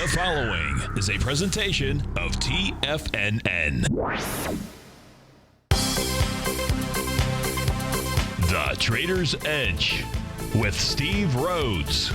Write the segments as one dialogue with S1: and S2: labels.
S1: The following is a presentation of TFNN. The Trader's Edge with Steve Rhodes.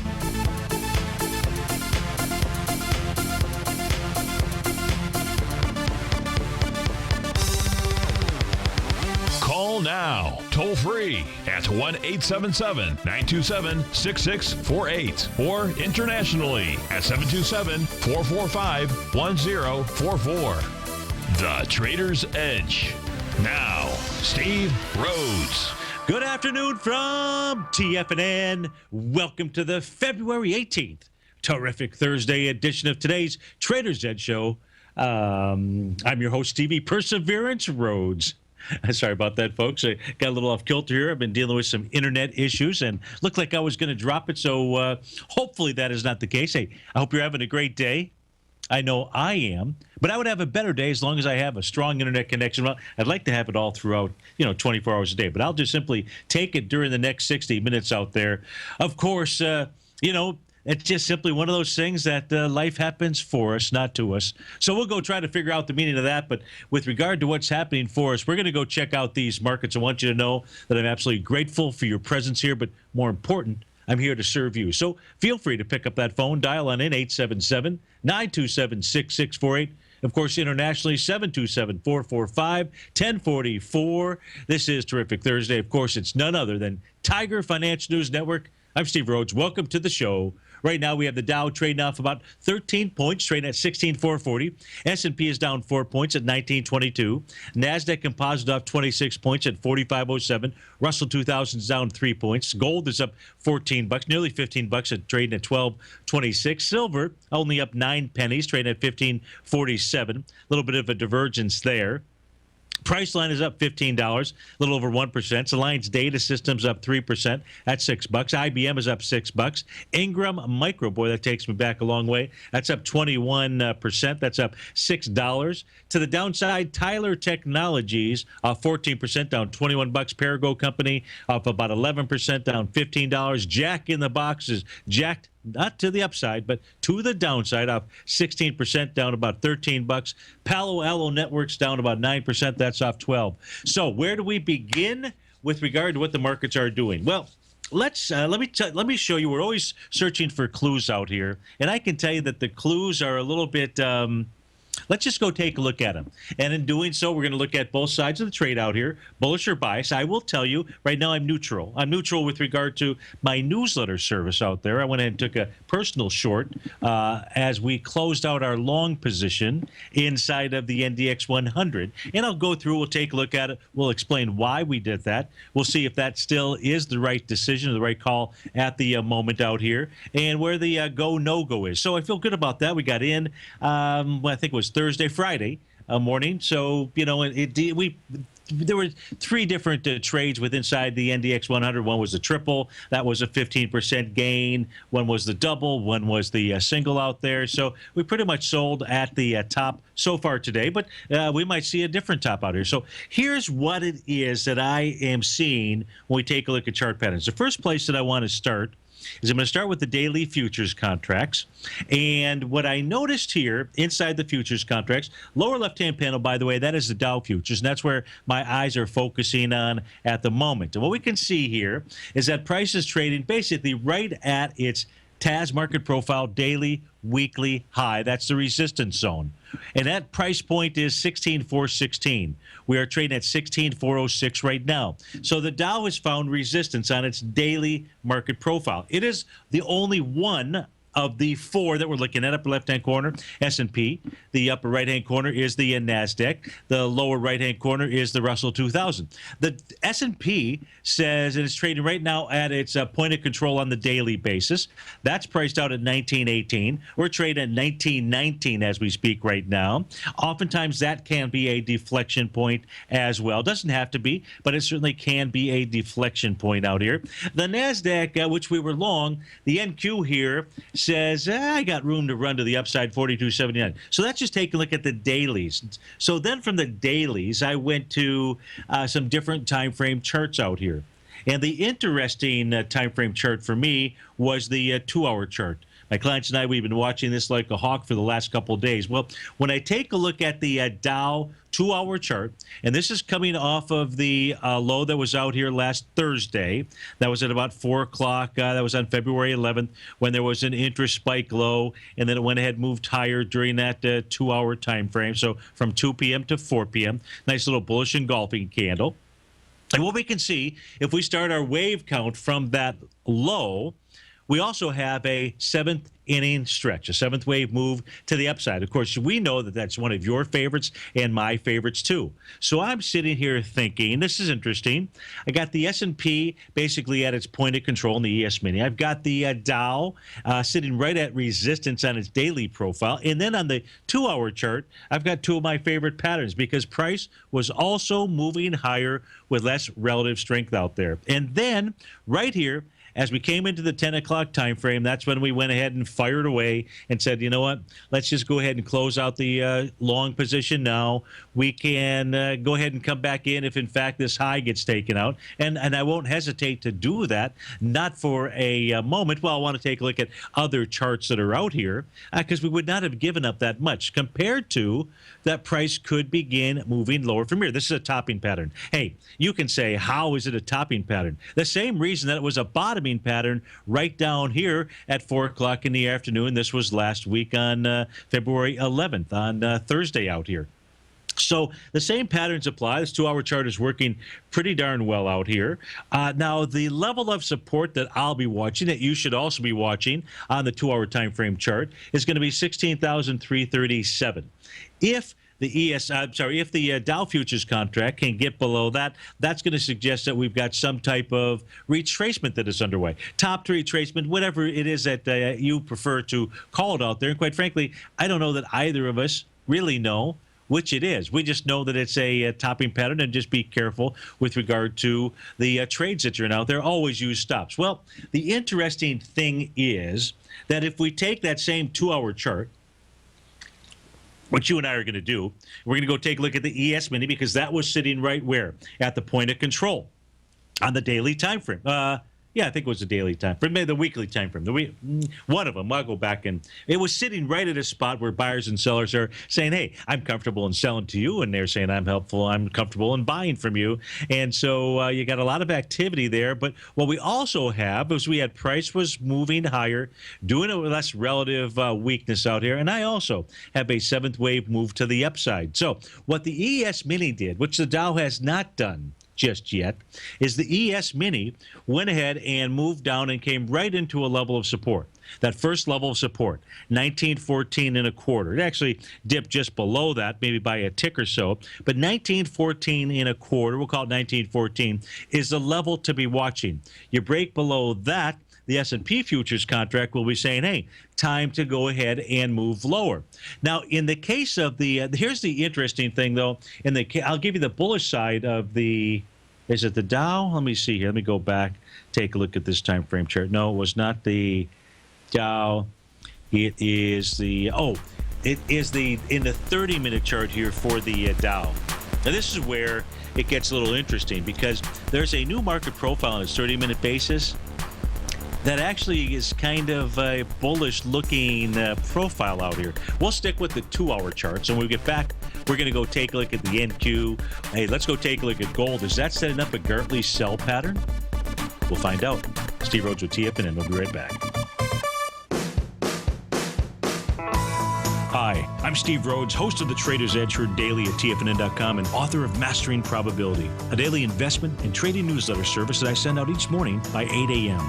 S1: Call now, toll free at 1-877-927-6648 or internationally at 727-445-1044. The Trader's Edge. Now, Steve Rhodes.
S2: Good afternoon from TFNN. Welcome to the February 18th, terrific Thursday edition of today's Trader's Edge show. I'm your host, Stevie Perseverance Rhodes. Sorry about that, folks. I got a little off kilter here. I've been dealing with some internet issues and looked like I was going to drop it, so hopefully that is not the case. Hey, I hope you're having a great day. I know I am, but I would have a better day as long as I have a strong internet connection. Well, I'd like to have it all throughout, 24 hours a day, but I'll just simply take it during the next 60 minutes out there. Of course, it's just simply one of those things that life happens for us, not to us. So we'll go try to figure out the meaning of that. But with regard to what's happening for us, we're going to go check out these markets. I want you to know that I'm absolutely grateful for your presence here, but more important, I'm here to serve you. So feel free to pick up that phone, dial on in 877-927-6648. Of course, internationally, 727-445-1044. This is Terrific Thursday. Of course, it's none other than Tiger Financial News Network. I'm Steve Rhodes. Welcome to the show. Right now, we have the Dow trading off about 13 points, trading at 16,440. S&P is down 4 points at 1922. NASDAQ Composite off 26 points at 4507. Russell 2000 is down 3 points. Gold is up $14, nearly $15 at trading at 1226. Silver only up 9 pennies, trading at 1547. A little bit of a divergence there. Priceline is up $15, a little over 1%. Alliance Data Systems up 3% at $6. IBM is up $6. Ingram Micro, boy, that takes me back a long way. That's up 21%. That's up $6. To the downside, Tyler Technologies off 14%, down $21. Perigo Company off about 11%, down $15. Jack in the Box is jacked. Not to the upside, but to the downside, off 16%, down about $13. Palo Alto Networks down about 9%. That's off 12. So where do we begin with regard to what the markets are doing? Well, let me show you. We're always searching for clues out here, and I can tell you that the clues are a little bit. Let's just go take a look at them. And in doing so, we're going to look at both sides of the trade out here, bullish or bias. I will tell you, right now I'm neutral. I'm neutral with regard to my newsletter service out there. I went ahead and took a personal short as we closed out our long position inside of the NDX 100. And I'll go through, we'll take a look at it. We'll explain why we did that. We'll see if that still is the right decision, the right call at the moment out here, and where the go, no-go is. So I feel good about that. We got in, I think it was Friday morning. So, there were three different trades with inside the NDX 100. One was the triple. That was a 15% gain. One was the double. One was the single out there. So we pretty much sold at the top so far today, but we might see a different top out here. So here's what it is that I am seeing when we take a look at chart patterns. The first place that I want to start is I'm going to start with the daily futures contracts. And what I noticed here inside the futures contracts, lower left-hand panel, by the way, that is the Dow futures, and that's where my eyes are focusing on at the moment. And what we can see here is that price is trading basically right at its TAS market profile daily, weekly high. That's the resistance zone. And that price point is 16,416. We are trading at 16,406 right now. So the Dow has found resistance on its daily market profile. It is the only one of the four that we're looking at. Upper left-hand corner, S&P. The upper right-hand corner is the NASDAQ. The lower right-hand corner is the Russell 2000. The S&P says it is trading right now at its point of control on the daily basis. That's priced out at 1918. We're trading at 1919 as we speak right now. Oftentimes that can be a deflection point as well. Doesn't have to be, but it certainly can be a deflection point out here. The NASDAQ, which we were long, the NQ here says, I got room to run to the upside, 42.79. So that's just taking a look at the dailies. So then from the dailies, I went to some different time frame charts out here. And the interesting time frame chart for me was the 2-hour chart. My clients and I, we've been watching this like a hawk for the last couple of days. Well, when I take a look at the Dow 2-hour chart, and this is coming off of the low that was out here last Thursday. That was at about 4 o'clock. That was on February 11th when there was an interest spike low, and then it went ahead and moved higher during that 2-hour time frame. So from 2 p.m. to 4 p.m., nice little bullish engulfing candle. And what we can see, if we start our wave count from that low, we also have a seventh inning stretch, a seventh wave move to the upside. Of course, we know that that's one of your favorites and my favorites too. So I'm sitting here thinking, this is interesting. I got the S&P basically at its point of control in the ES Mini. I've got the Dow sitting right at resistance on its daily profile. And then on the 2-hour chart, I've got two of my favorite patterns because price was also moving higher with less relative strength out there. And then right here, as we came into the 10 o'clock time frame, that's when we went ahead and fired away and said, you know what, let's just go ahead and close out the long position now. We can go ahead and come back in if, in fact, this high gets taken out. And I won't hesitate to do that, not for a moment. Well, I want to take a look at other charts that are out here because we would not have given up that much compared to that price could begin moving lower from here. This is a topping pattern. Hey, you can say, how is it a topping pattern? The same reason that it was a bottoming pattern right down here at 4 o'clock in the afternoon. This was last week on February 11th, on Thursday out here. So the same patterns apply. This 2-hour chart is working pretty darn well out here. Now, the level of support that I'll be watching, that you should also be watching on the 2-hour time frame chart, is going to be 16,337. If the Dow futures contract can get below that, that's going to suggest that we've got some type of retracement that is underway. Top to retracement, whatever it is that you prefer to call it out there. And quite frankly, I don't know that either of us really know which it is. We just know that it's a topping pattern, and just be careful with regard to the trades that you're in out there. Always use stops. Well, the interesting thing is that if we take that same 2-hour chart, what you and I are going to do, we're going to go take a look at the ES Mini because that was sitting right where? At the point of control on the daily time frame. Yeah, I think it was the daily time frame, maybe the weekly time frame. One of them, I'll go back, and it was sitting right at a spot where buyers and sellers are saying, hey, I'm comfortable in selling to you, and they're saying I'm comfortable in buying from you. And so you got a lot of activity there. But what we also have is we had price was moving higher, doing it with less relative weakness out here. And I also have a seventh wave move to the upside. So what the ES Mini did, which the Dow has not done just yet, is the ES Mini went ahead and moved down and came right into a level of support. That first level of support, 1914.25. It actually dipped just below that, maybe by a tick or so, but 1914.25, we'll call it 1914, is the level to be watching. You break below that, the S&P futures contract will be saying, hey, time to go ahead and move lower. Now, in the case of the, here's the interesting thing, though. I'll give you the bullish side of the, is it the Dow? Let me see here. Let me go back, take a look at this time frame chart. No, it was not the Dow. It is the, in the 30-minute chart here for the Dow. Now, this is where it gets a little interesting because there's a new market profile on a 30-minute basis that actually is kind of a bullish-looking profile out here. We'll stick with the 2-hour charts, and when we get back, we're going to go take a look at the NQ. Hey, let's go take a look at gold. Is that setting up a Gartley sell pattern? We'll find out. Steve Rhodes with TFNN. We'll be right back. Hi, I'm Steve Rhodes, host of the Trader's Edge heard daily at TFNN.com and author of Mastering Probability, a daily investment and trading newsletter service that I send out each morning by 8 a.m.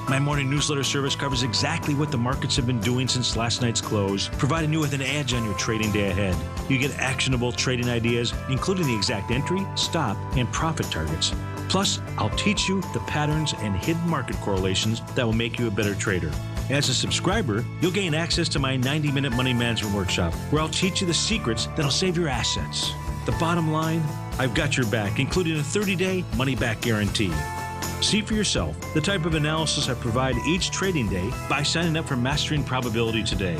S2: My morning newsletter service covers exactly what the markets have been doing since last night's close, providing you with an edge on your trading day ahead. You get actionable trading ideas, including the exact entry, stop, and profit targets. Plus, I'll teach you the patterns and hidden market correlations that will make you a better trader. As a subscriber, you'll gain access to my 90-minute money management workshop, where I'll teach you the secrets that'll save your assets. The bottom line, I've got your back, including a 30-day money-back guarantee. See for yourself the type of analysis I provide each trading day by signing up for Mastering Probability today.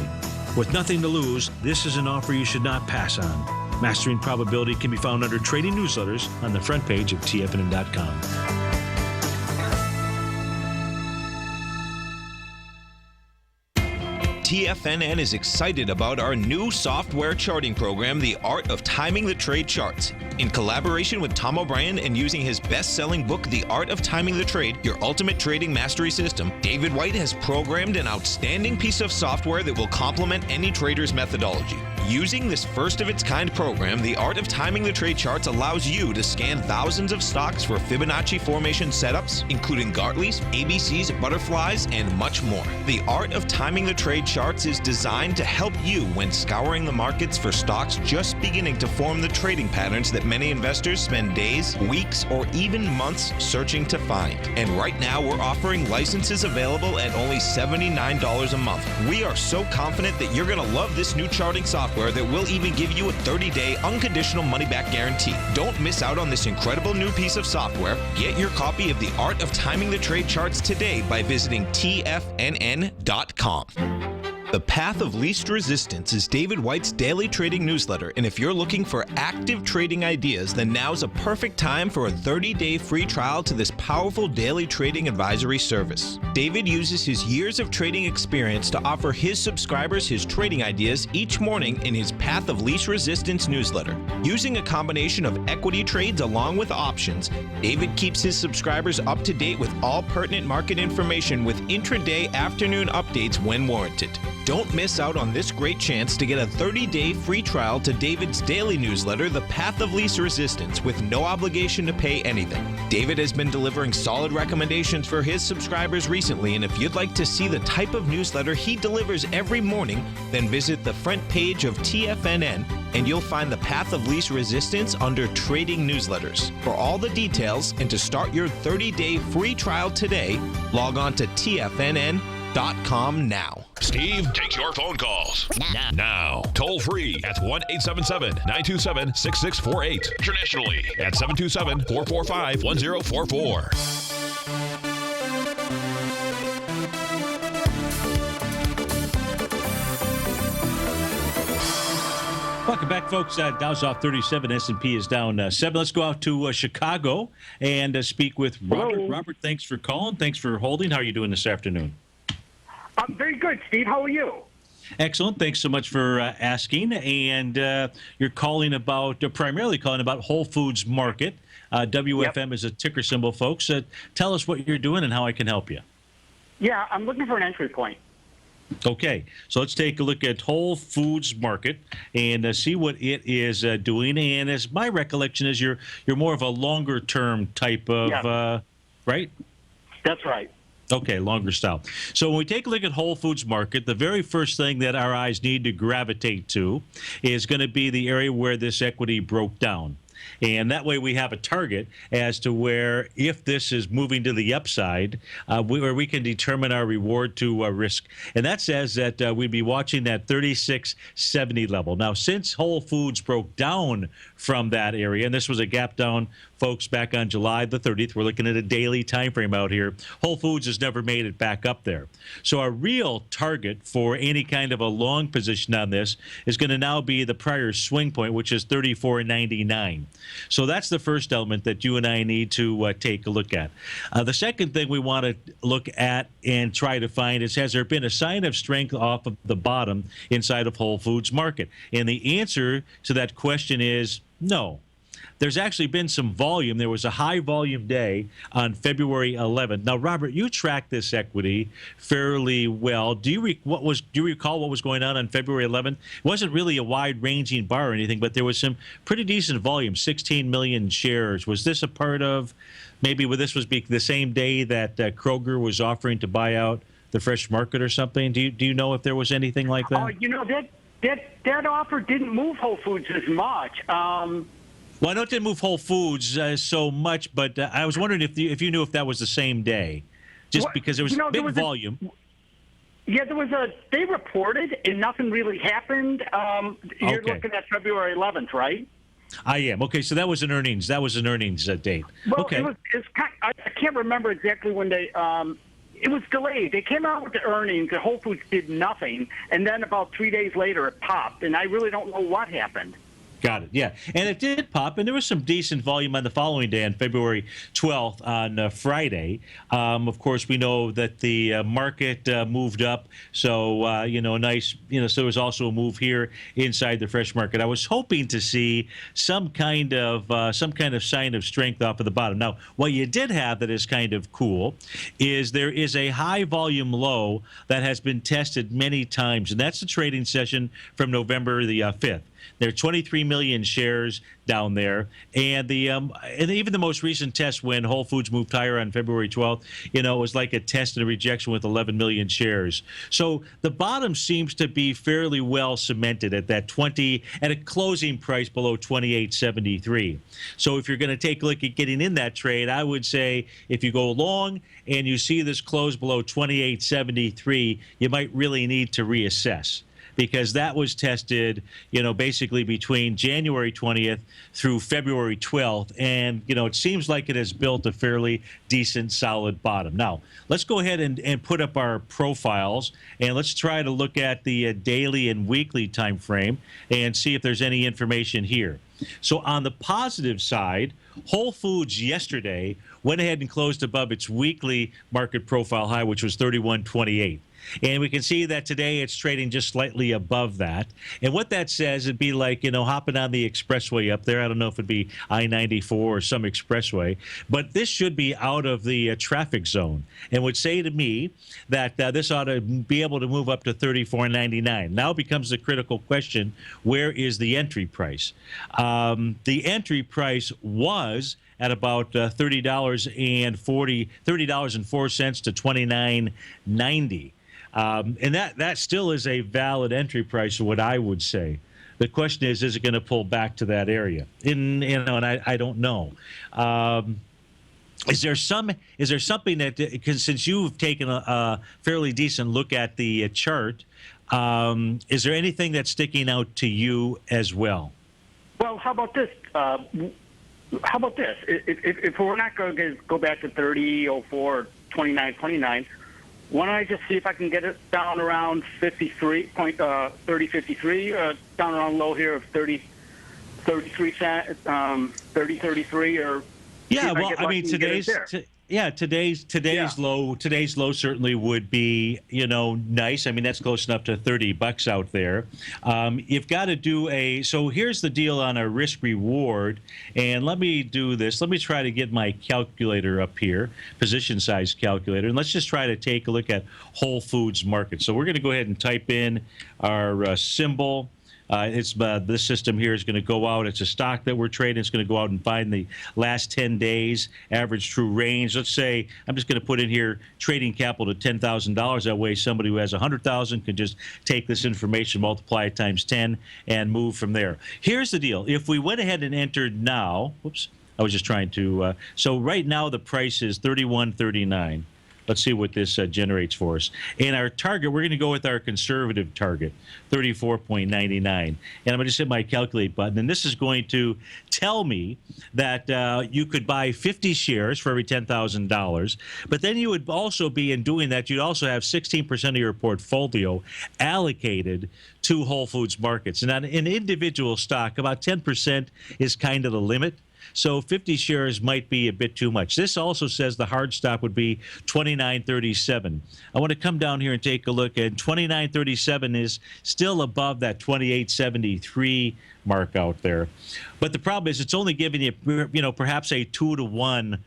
S2: With nothing to lose, this is an offer you should not pass on. Mastering Probability can be found under Trading Newsletters on the front page of TFNN.com.
S3: TFNN is excited about our new software charting program, The Art of Timing the Trade Charts. In collaboration with Tom O'Brien and using his best-selling book, The Art of Timing the Trade, Your Ultimate Trading Mastery System, David White has programmed an outstanding piece of software that will complement any trader's methodology. Using this first-of-its-kind program, The Art of Timing the Trade Charts allows you to scan thousands of stocks for Fibonacci formation setups, including Gartley's, ABC's, butterflies, and much more. The Art of Timing the Trade Charts is designed to help you when scouring the markets for stocks just beginning to form the trading patterns that many investors spend days, weeks, or even months searching to find. And right now, we're offering licenses available at only $79 a month. We are so confident that you're going to love this new charting software that will even give you a 30-day unconditional money-back guarantee. Don't miss out on this incredible new piece of software. Get your copy of The Art of Timing the Trade Charts today by visiting TFNN.com. The Path of Least Resistance is David White's daily trading newsletter, and if you're looking for active trading ideas, then now's a perfect time for a 30-day free trial to this powerful daily trading advisory service. David uses his years of trading experience to offer his subscribers his trading ideas each morning in his Path of Least Resistance newsletter. Using a combination of equity trades along with options, David keeps his subscribers up to date with all pertinent market information with intraday afternoon updates when warranted. Don't miss out on this great chance to get a 30-day free trial to David's daily newsletter, The Path of Least Resistance, with no obligation to pay anything. David has been delivering solid recommendations for his subscribers recently, and if you'd like to see the type of newsletter he delivers every morning, then visit the front page of TFNN and you'll find the Path of Least Resistance under Trading Newsletters. For all the details and to start your 30-day free trial today, log on to TFNN.com now.
S1: Steve takes your phone calls now. Toll free at 1-877-927-6648. Internationally at 727-445-1044.
S2: Welcome back, folks. Dow's off 37. S&P is down 7. Let's go out to Chicago and speak with Robert.
S4: Hello.
S2: Robert, thanks for calling. Thanks for holding. How are you doing this afternoon?
S4: I'm very good, Steve. How are you?
S2: Excellent. Thanks so much for asking. And you're calling about, primarily calling about Whole Foods Market. WFM is a ticker symbol, folks. Tell us what you're doing and how I can help you.
S4: Yeah, I'm looking for an entry point.
S2: Okay, so let's take a look at Whole Foods Market and see what it is doing. And as my recollection is, you're more of a longer term type of, right?
S4: That's right.
S2: Okay, longer style. So when we take a look at Whole Foods Market, the very first thing that our eyes need to gravitate to is going to be the area where this equity broke down. And that way we have a target as to where, if this is moving to the upside, where we can determine our reward to risk. And that says that we'd be watching that 36.70 level. Now, since Whole Foods broke down from that area, and this was a gap down, folks, back on July the 30th, we're looking at a daily time frame out here. Whole Foods has never made it back up there. So our real target for any kind of a long position on this is going to now be the prior swing point, which is 34.99. So that's the first element that you and I need to take a look at. The second thing we want to look at and try to find is, has there been a sign of strength off of the bottom inside of Whole Foods Market? And the answer to that question is no. There's actually been some volume. There was a high volume day on February 11th. Now, Robert, you tracked this equity fairly well. Do you recall what was going on February 11th? It wasn't really a wide-ranging bar or anything, but there was some pretty decent volume, 16 million shares. Was this a part of maybe this was the same day that Kroger was offering to buy out the fresh market or something? Do you know if there was anything like that?
S4: Oh, that offer didn't move Whole Foods as much.
S2: Well, I know it didn't move Whole Foods so much, but I was wondering if you knew if that was the same day, because there was big volume.
S4: They reported and nothing really happened. You're looking at February 11th, right?
S2: I am. Okay, so that was an earnings date.
S4: Well,
S2: okay.
S4: I can't remember exactly when they. It was delayed. They came out with the earnings, and Whole Foods did nothing, and then about 3 days later, it popped, and I really don't know what happened.
S2: Got it. Yeah. And it did pop, and there was some decent volume on the following day on February 12th on Friday. Of course, we know that the market moved up. So, nice, so there was also a move here inside the fresh market. I was hoping to see some kind of sign of strength off of the bottom. Now, what you did have that is kind of cool is there is a high volume low that has been tested many times, and that's the trading session from November the 5th. There are 23 million shares down there, and even the most recent test when Whole Foods moved higher on February 12th, it was like a test and a rejection with 11 million shares. So the bottom seems to be fairly well cemented at that at a closing price below 28.73. So if you're going to take a look at getting in that trade, I would say if you go long and you see this close below 28.73, you might really need to reassess, because that was tested, basically between January 20th through February 12th. And, it seems like it has built a fairly decent, solid bottom. Now, let's go ahead and put up our profiles, and let's try to look at the daily and weekly time frame and see if there's any information here. So on the positive side, Whole Foods yesterday went ahead and closed above its weekly market profile high, which was 31.28. And we can see that today it's trading just slightly above that. And what that says, it'd be like, hopping on the expressway up there. I don't know if it'd be I-94 or some expressway, but this should be out of the traffic zone, and would say to me that this ought to be able to move up to 34.99. Now becomes the critical question, where is the entry price? The entry price was at about $30.04 to $29.90. And that still is a valid entry price, what I would say. The question is it going to pull back to that area? And I don't know. Is there something that, since you've taken a fairly decent look at the chart, is there anything that's sticking out to you as well?
S4: Well, how about this? If we're not going to go back to 30.04, 29.29, why don't I just see if I can get it down around 30.53, down around low here of 33 cents, 30.33, or
S2: yeah. Well, I mean, today's low certainly would be nice. I mean, that's close enough to $30 out there. You've got to do so here's the deal on a risk reward, and let me do this. Let me try to get my calculator up here, position size calculator, and let's just try to take a look at Whole Foods market. So we're going to go ahead and type in our symbol. This system here is going to go out. It's a stock that we're trading. It's going to go out and find the last 10 days average true range. Let's say I'm just going to put in here trading capital to $10,000. That way somebody who has $100,000 can just take this information, multiply it times 10, and move from there. Here's the deal. If we went ahead and entered now, whoops, I was just trying to, so right now the price is $31.39. Let's see what this generates for us. And our target, we're going to go with our conservative target, 34.99. And I'm going to just hit my calculate button. And this is going to tell me that you could buy 50 shares for every $10,000. But then you would also be, in doing that, you'd also have 16% of your portfolio allocated to Whole Foods markets. And on an individual stock, about 10% is kind of the limit. So 50 shares might be a bit too much. This also says the hard stop would be 29.37. I want to come down here and take a look, and 29.37 is still above that 28.73 mark out there. But the problem is it's only giving you, perhaps a 2-to-1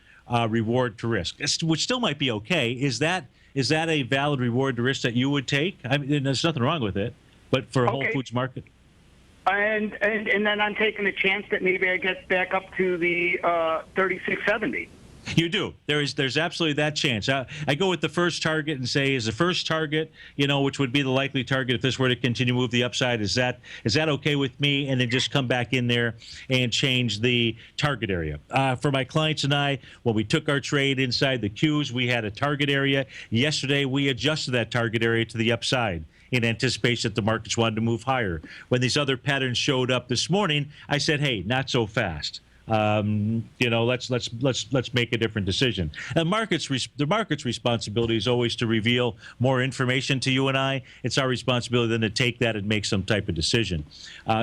S2: reward to risk, which still might be okay. Is that a valid reward to risk that you would take? I mean, there's nothing wrong with it, but for a Whole Foods market.
S4: And then I'm taking a chance that maybe I get back up to the 36.70.
S2: You do. There's absolutely that chance. I go with the first target and say, is the first target, which would be the likely target if this were to continue to move the upside, is that okay with me? And then just come back in there and change the target area. For my clients and I, when we took our trade inside the Qs, we had a target area. Yesterday, we adjusted that target area to the upside in anticipation that the markets wanted to move higher. When these other patterns showed up this morning, I said, hey, not so fast. let's make a different decision. And the market's responsibility is always to reveal more information to you and I. It's our responsibility then to take that and make some type of decision.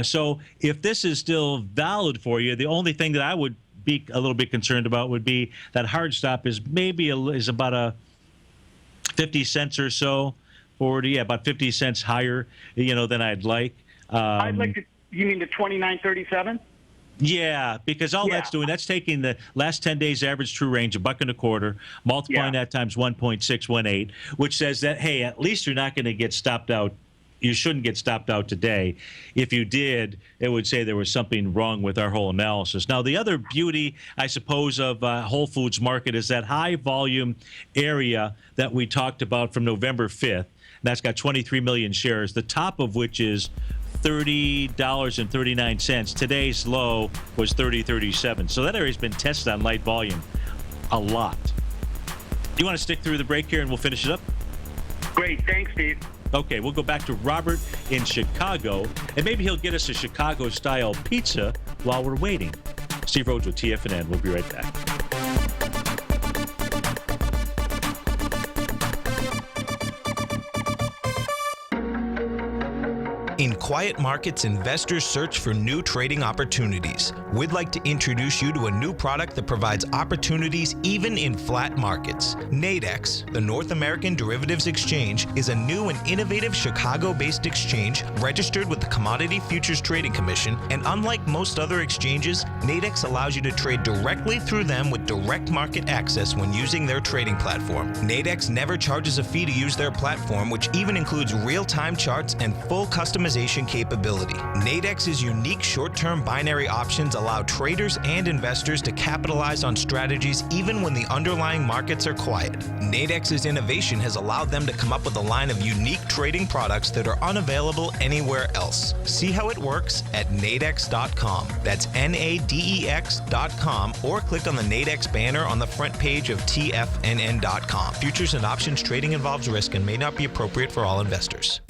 S2: So if this is still valid for you, the only thing that I would be a little bit concerned about would be that hard stop is is about a 50 cents or so, 40, yeah, about 50 cents higher, than I'd like.
S4: I'd like to. You mean the 29.37?
S2: Yeah, because that's taking the last 10 days average true range, $1.25, multiplying that times 1.618, which says that, hey, at least you're not going to get stopped out. You shouldn't get stopped out today. If you did, it would say there was something wrong with our whole analysis. Now, the other beauty, I suppose, of Whole Foods Market is that high volume area that we talked about from November 5th. That's got 23 million shares, the top of which is $30.39. Today's low was $30.37. So that area's been tested on light volume a lot. You want to stick through the break here and we'll finish it up?
S4: Great. Thanks, Steve.
S2: Okay, we'll go back to Robert in Chicago, and maybe he'll get us a Chicago-style pizza while we're waiting. Steve Rhodes with TFNN. We'll be right back.
S3: In quiet markets, investors search for new trading opportunities. We'd like to introduce you to a new product that provides opportunities even in flat markets. Nadex, the North American Derivatives Exchange, is a new and innovative Chicago-based exchange registered with the Commodity Futures Trading Commission, and unlike most other exchanges, Nadex allows you to trade directly through them with direct market access when using their trading platform. Nadex never charges a fee to use their platform, which even includes real-time charts and full customization capability. Nadex's unique short-term binary options allow traders and investors to capitalize on strategies even when the underlying markets are quiet. Nadex's innovation has allowed them to come up with a line of unique trading products that are unavailable anywhere else. See how it works at nadex.com. That's NADEX.com, or click on the Nadex banner on the front page of TFNN.com. Futures and options trading involves risk and may not be appropriate for all investors.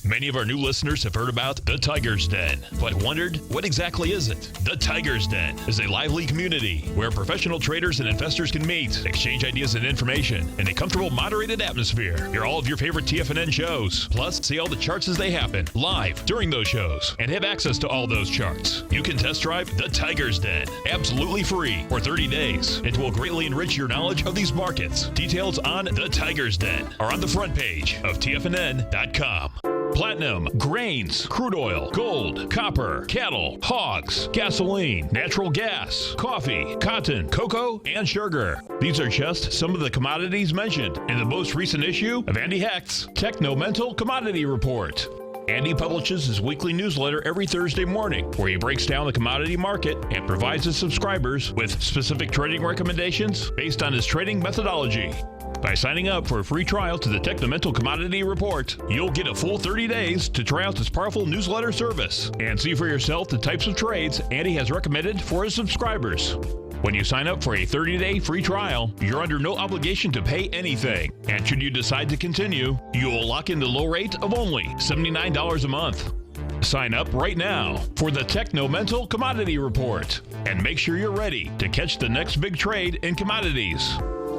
S1: Many of our new listeners have heard about the Tiger's Den, but wondered, what exactly is it? The Tiger's Den is a lively community where professional traders and investors can meet, exchange ideas and information in a comfortable, moderated atmosphere. Hear all of your favorite TFNN shows, plus see all the charts as they happen live during those shows, and have access to all those charts. You can test drive the Tiger's Den absolutely free for 30 days. It will greatly enrich your knowledge of these markets. Details on the Tiger's Den are on the front page of TFNN.com. Platinum, grains, crude oil, gold, copper, cattle, hogs, gasoline, natural gas, coffee, cotton, cocoa, and sugar. These are just some of the commodities mentioned in the most recent issue of Andy Hecht's Techno-Mental Commodity Report. Andy publishes his weekly newsletter every Thursday morning, where he breaks down the commodity market and provides his subscribers with specific trading recommendations based on his trading methodology. By signing up for a free trial to the Techno-Mental Commodity Report, you'll get a full 30 days to try out this powerful newsletter service and see for yourself the types of trades Andy has recommended for his subscribers. When you sign up for a 30-day free trial, you're under no obligation to pay anything. And should you decide to continue, you will lock in the low rate of only $79 a month. Sign up right now for the Techno-Mental Commodity Report and make sure you're ready to catch the next big trade in commodities.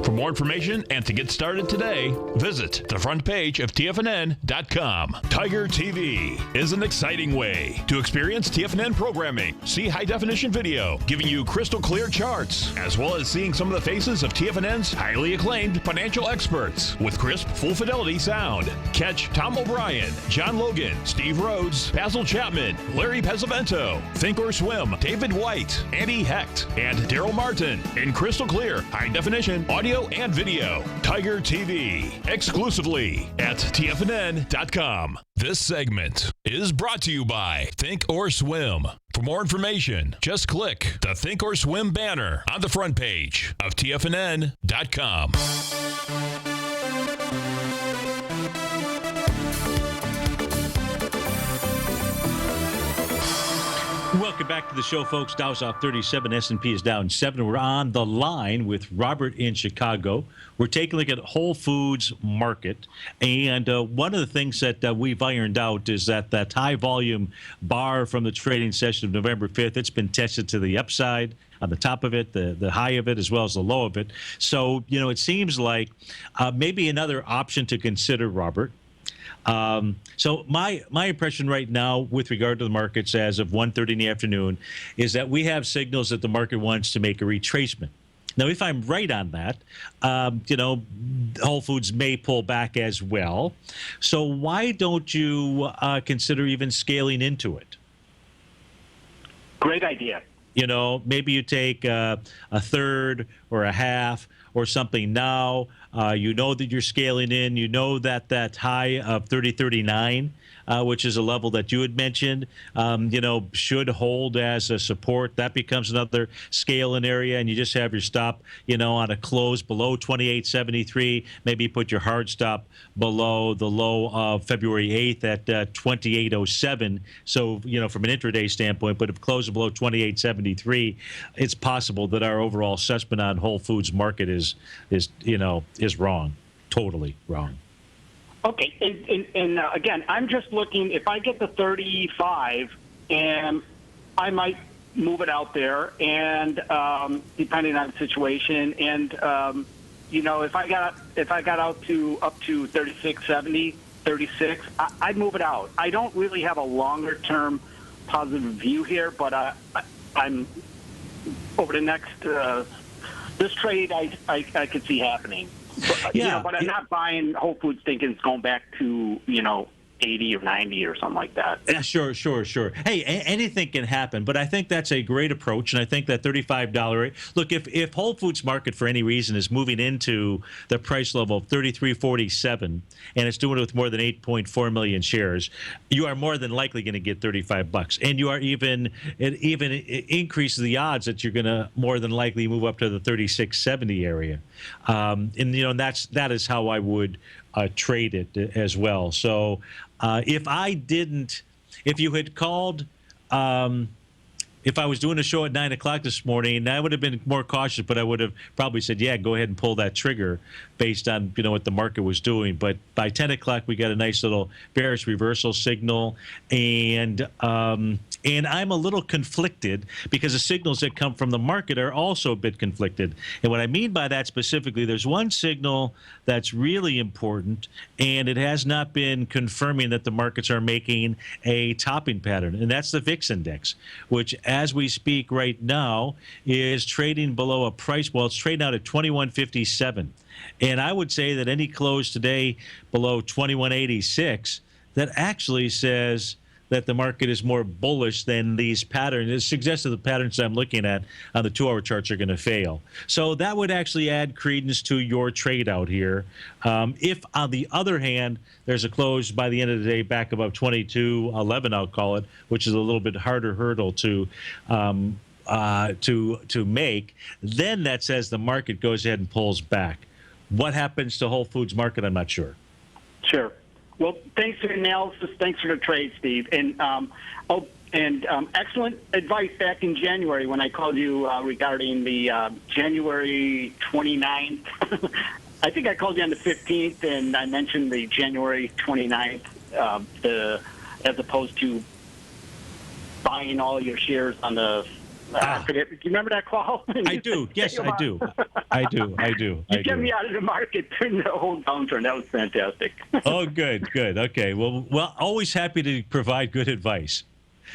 S1: For more information and to get started today, visit the front page of TFNN.com. Tiger TV is an exciting way to experience TFNN programming. See high-definition video giving you crystal clear charts, as well as seeing some of the faces of TFNN's highly acclaimed financial experts with crisp, full-fidelity sound. Catch Tom O'Brien, John Logan, Steve Rhodes, Basil Chapman, Larry Pesavento, Think or Swim, David White, Andy Hecht, and Daryl Martin in crystal clear, high-definition audio and video. Tiger TV, exclusively at TFNN.com. This segment is brought to you by Think or Swim. For more information, just click the Think or Swim banner on the front page of TFNN.com.
S2: Welcome back to the show, folks. Dow's off 37, S&P is down 7. We're on the line with Robert in Chicago. We're taking a look at Whole Foods Market. And one of the things that we've ironed out is that high volume bar from the trading session of November 5th, it's been tested to the upside. on the top of it, the high of it, as well as the low of it. So, it seems like maybe another option to consider, Robert. So my impression right now with regard to the markets as of 1:30 in the afternoon is that we have signals that the market wants to make a retracement. Now, if I'm right on that, Whole Foods may pull back as well. So why don't you consider even scaling into it?
S4: Great idea.
S2: Maybe you take a third or a half or something now. You know that you're scaling in. You know that high of 30.39, which is a level that you had mentioned, should hold as a support. That becomes another scaling area, and you just have your stop, on a close below 28.73. Maybe put your hard stop below the low of February 8th at 28.07. So, from an intraday standpoint, but if it closes below 28.73, it's possible that our overall assessment on Whole Foods market is wrong, totally wrong.
S4: Okay, and again, I'm just looking, if I get the 35, and I might move it out there, and depending on the situation, and if I got up to 36.70, 36, I'd move it out. I don't really have a longer term positive view here, but I'm over the next this trade I could see happening. But, but I'm not buying Whole Foods thinking it's going back to 80 or 90 or something like that.
S2: Yeah, sure. Hey, anything can happen, but I think that's a great approach, and I think that $35 rate. Look, if Whole Foods market for any reason is moving into the price level of 33.47, and it's doing it with more than 8.4 million shares, you are more than likely going to get $35, and you are even increases the odds that you're going to more than likely move up to the 36.70 area, and that is how I would trade it as well. So if you had called, if I was doing a show at 9 o'clock this morning, I would have been more cautious, but I would have probably said, yeah, go ahead and pull that trigger based on, what the market was doing. But by 10 o'clock, we got a nice little bearish reversal signal. And I'm a little conflicted because the signals that come from the market are also a bit conflicted. And what I mean by that specifically, there's one signal that's really important, and it has not been confirming that the markets are making a topping pattern. And that's the VIX index, which as we speak right now is trading below a price. Well, it's trading out at 21.57. And I would say that any close today below 21.86, that actually says that the market is more bullish than these patterns. It suggests that the patterns I'm looking at on the 2-hour charts are going to fail. So that would actually add credence to your trade out here. If, on the other hand, there's a close by the end of the day back above 22.11, I'll call it, which is a little bit harder hurdle to make, then that says the market goes ahead and pulls back. What happens to Whole Foods market? I'm not sure.
S4: Sure. Well, thanks for the analysis. Thanks for the trade, Steve. And excellent advice back in January when I called you regarding the January 29th. I think I called you on the 15th, and I mentioned the January 29th, as opposed to buying all your shares on the. Do you remember that call?
S2: I do. Yes, I do.
S4: You kept me out of the market during the whole downturn. That was fantastic.
S2: Oh, good. Okay. Well, always happy to provide good advice.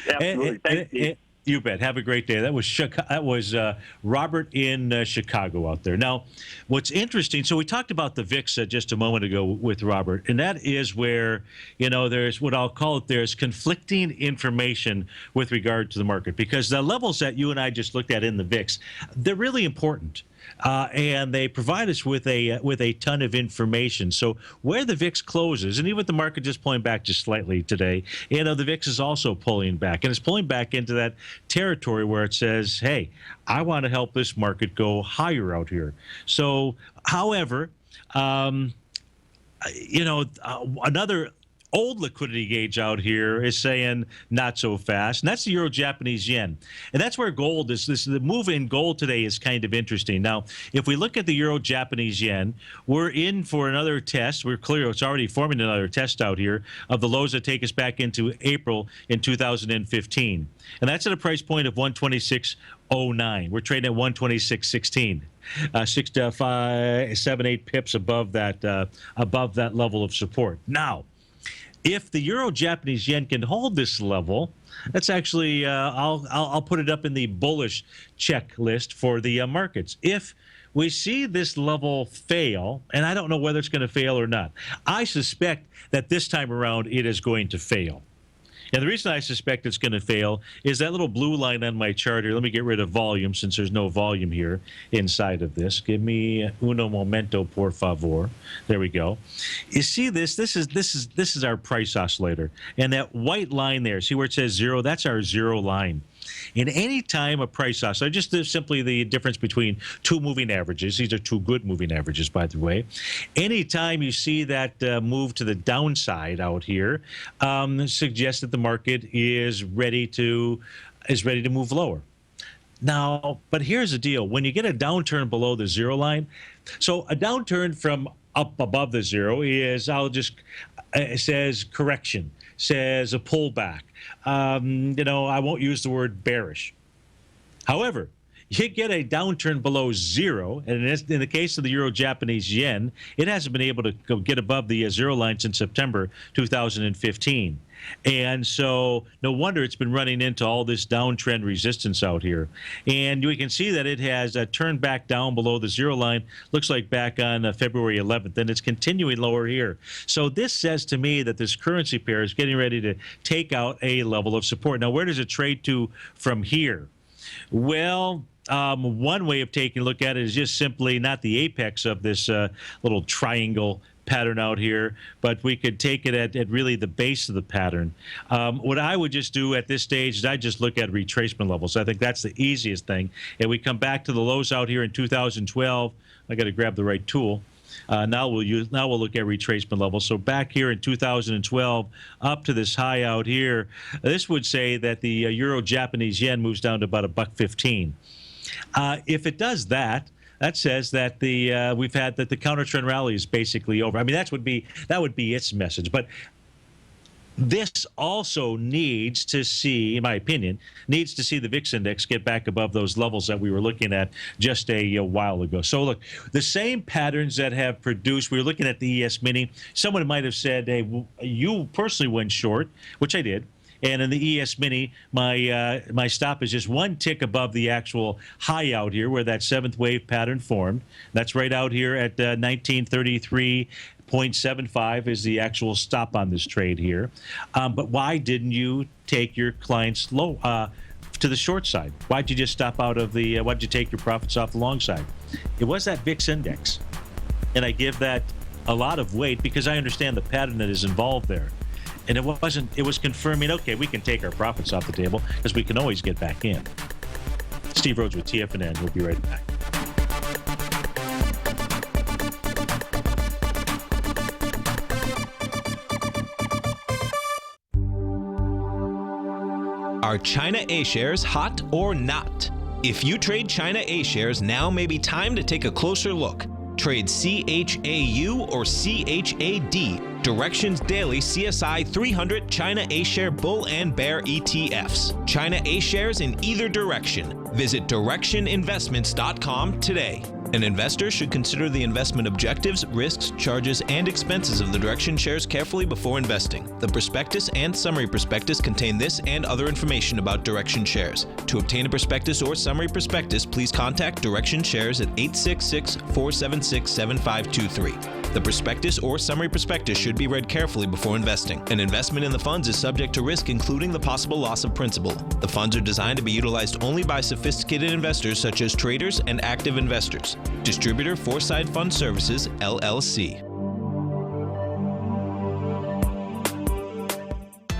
S4: Absolutely. Thank you.
S2: You bet. Have a great day. That was Robert in Chicago out there. Now, what's interesting, so we talked about the VIX just a moment ago with Robert, and that is where, there's what I'll call it, there's conflicting information with regard to the market, because the levels that you and I just looked at in the VIX, they're really important. And they provide us with a ton of information. So where the VIX closes, and even with the market just pulling back just slightly today, the VIX is also pulling back, and it's pulling back into that territory where it says, hey, I want to help this market go higher out here. So, however, another old liquidity gauge out here is saying not so fast, and that's the euro Japanese yen. And that's where gold is. The move in gold today is kind of interesting. Now, if we look at the euro Japanese yen, we're in for another test. We're clear it's already forming another test out here of the lows that take us back into April in 2015. And that's at a price point of 126.09. We're trading at 126.16. 6 to 5, 7, 8 pips above that level of support. Now, if the euro Japanese yen can hold this level, that's actually I'll put it up in the bullish checklist for the markets. If we see this level fail, and I don't know whether it's going to fail or not, I suspect that this time around it is going to fail. And the reason I suspect it's going to fail is that little blue line on my chart here. Let me get rid of volume since there's no volume here inside of this. Give me uno momento, por favor. There we go. You see this? This is our price oscillator. And that white line there, see where it says 0? That's our 0 line. In any time a price oscillator, just simply the difference between two moving averages. These are two good moving averages, by the way. Anytime you see that move to the downside out here, suggests that the market is ready to move lower. Now, but here's the deal: when you get a downturn below the 0 line, so a downturn from up above the 0 is it says correction, says a pullback. I won't use the word bearish. However, you get a downturn below 0, and in the case of the euro Japanese yen, it hasn't been able to get above the 0 line since September 2015. And so no wonder it's been running into all this downtrend resistance out here. And we can see that it has turned back down below the 0 line, looks like back on February 11th, and it's continuing lower here. So this says to me that this currency pair is getting ready to take out a level of support. Now, where does it trade to from here? Well, one way of taking a look at it is just simply not the apex of this little triangle pattern out here, but we could take it at really the base of the pattern. What I would just do at this stage is I just look at retracement levels. I think that's the easiest thing. And we come back to the lows out here in 2012. I got to grab the right tool. Now we'll look at retracement levels. So back here in 2012, up to this high out here, this would say that the euro Japanese yen moves down to about $1.15. If it does that, that says that we've had that the counter trend rally is basically over. I mean, that would be its message. But this also needs to see, in my opinion, the VIX index get back above those levels that we were looking at just a while ago. So look, the same patterns that have produced, we were looking at the ES Mini. Someone might have said, hey, you personally went short, which I did. And in the ES Mini, my stop is just one tick above the actual high out here where that seventh wave pattern formed. That's right out here at 1933.75 is the actual stop on this trade here. But why didn't you take your clients low to the short side? Why'd you just stop out of the, why'd you take your profits off the long side? It was that VIX index. And I give that a lot of weight because I understand the pattern that is involved there. And it was confirming, okay, we can take our profits off the table because we can always get back in. Steve Rhodes with TFNN. We'll be right back.
S3: Are China A shares hot or not? If you trade China A shares, now may be time to take a closer look. Trade CHAU or CHAD, Directions Daily CSI 300 China A-Share Bull and Bear ETFs. China A-Shares in either direction. Visit directioninvestments.com today. An investor should consider the investment objectives, risks, charges, and expenses of the Direction shares carefully before investing. The prospectus and summary prospectus contain this and other information about Direction shares. To obtain a prospectus or summary prospectus, please contact Direction shares at 866-476-7523. The prospectus or summary prospectus should be read carefully before investing. An investment in the funds is subject to risk, including the possible loss of principal. The funds are designed to be utilized only by sophisticated investors such as traders and active investors. Distributor Foreside Fund Services, LLC.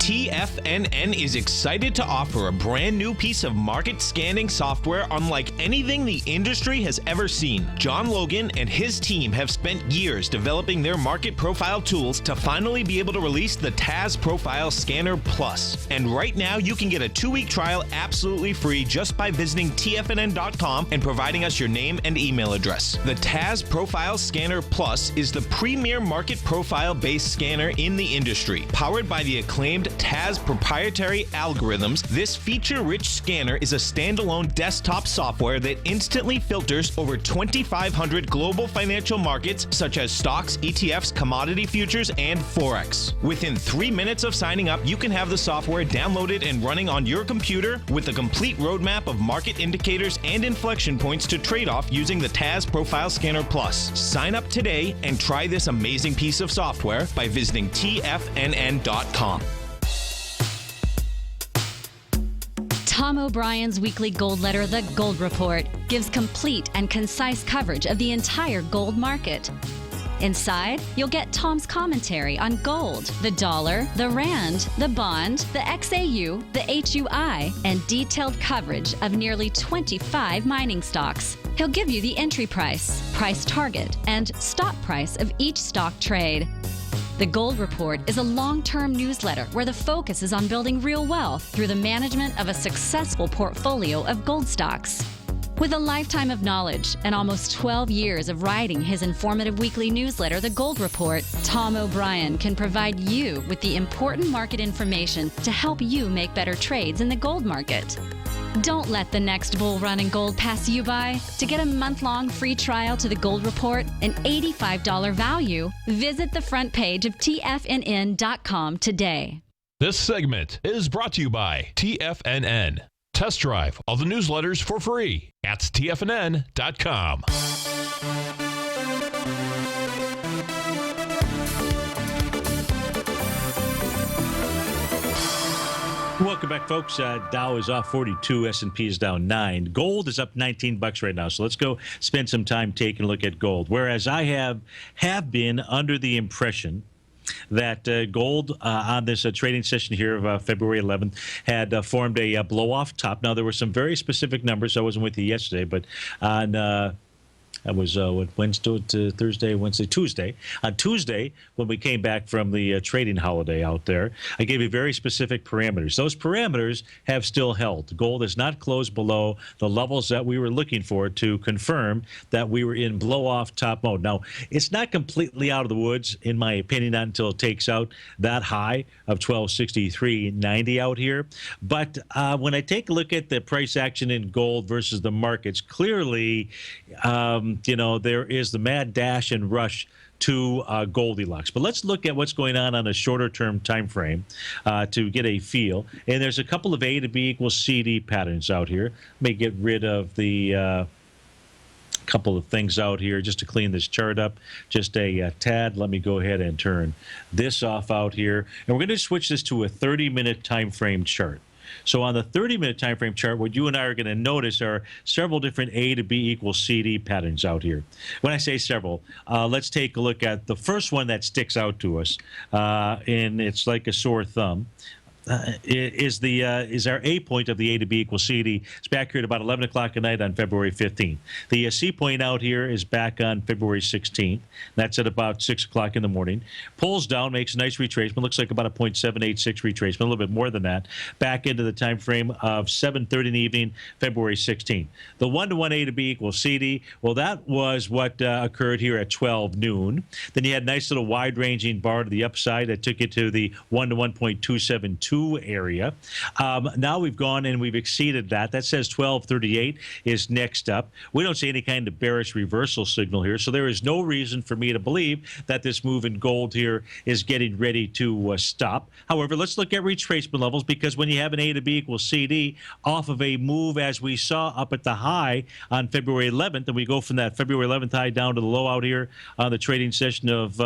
S3: TFNN is excited to offer a brand new piece of market scanning software unlike anything the industry has ever seen. John Logan and his team have spent years developing their market profile tools to finally be able to release the TAS Profile Scanner Plus. And right now, you can get a 2-week trial absolutely free just by visiting TFNN.com and providing us your name and email address. The TAS Profile Scanner Plus is the premier market profile-based scanner in the industry. Powered by the acclaimed TAS proprietary algorithms, this feature-rich scanner is a standalone desktop software that instantly filters over 2,500 global financial markets such as stocks, ETFs, commodity futures, and Forex. Within 3 minutes of signing up, you can have the software downloaded and running on your computer with a complete roadmap of market indicators and inflection points to trade off using the TAS Profile Scanner Plus. Sign up today and try this amazing piece of software by visiting TFNN.com.
S5: Tom O'Brien's weekly gold letter, The Gold Report, gives complete and concise coverage of the entire gold market. Inside, you'll get Tom's commentary on gold, the dollar, the rand, the bond, the XAU, the HUI, and detailed coverage of nearly 25 mining stocks. He'll give you the entry price, price target, and stop price of each stock trade. The Gold Report is a long-term newsletter where the focus is on building real wealth through the management of a successful portfolio of gold stocks. With a lifetime of knowledge and almost 12 years of writing his informative weekly newsletter, The Gold Report, Tom O'Brien can provide you with the important market information to help you make better trades in the gold market. Don't let the next bull run in gold pass you by. To get a month-long free trial to The Gold Report, an $85 value, visit the front page of TFNN.com today.
S1: This segment is brought to you by TFNN. Test drive all the newsletters for free at TFNN.com.
S2: Welcome back, folks. Dow is off 42. S&P is down 9. Gold is up 19 bucks right now. So let's go spend some time taking a look at gold. Whereas I have been under the impression that gold on this trading session here of February 11th had formed a blow-off top. Now, there were some very specific numbers. I wasn't with you yesterday, but on that was Wednesday to Thursday, Wednesday, Tuesday. On Tuesday, when we came back from the trading holiday out there, I gave you very specific parameters. Those parameters have still held. Gold has not closed below the levels that we were looking for to confirm that we were in blow-off top mode. Now, it's not completely out of the woods, in my opinion, not until it takes out that high of 1263.90 out here. But when I take a look at the price action in gold versus the markets, clearly, there is the mad dash and rush to Goldilocks. But let's look at what's going on a shorter term time frame to get a feel. And there's a couple of A to B equals CD patterns out here. Let me get rid of the couple of things out here just to clean this chart up just a tad. Let me go ahead and turn this off out here. And we're going to switch this to a 30-minute time frame chart. So on the 30-minute time frame chart, what you and I are going to notice are several different A to B equals CD patterns out here. When I say several, let's take a look at the first one that sticks out to us, and it's like a sore thumb. Is our A point of the A to B equals CD. It's back here at about 11 o'clock at night on February 15th. The C point out here is back on February 16th. That's at about 6 o'clock in the morning. Pulls down, makes a nice retracement. Looks like about a 0.786 retracement, a little bit more than that. Back into the time frame of 7:30 in the evening, February 16th. The 1-to-1 A to B equals CD. Well, that was what occurred here at 12 noon. Then you had a nice little wide-ranging bar to the upside that took it to the 1-to-1.272 area. Now we've gone and we've exceeded that. That says 1238 is next up. We don't see any kind of bearish reversal signal here, so there is no reason for me to believe that this move in gold here is getting ready to stop. However, let's look at retracement levels, because when you have an A to B equals CD off of a move as we saw up at the high on February 11th, and we go from that February 11th high down to the low out here on the trading session of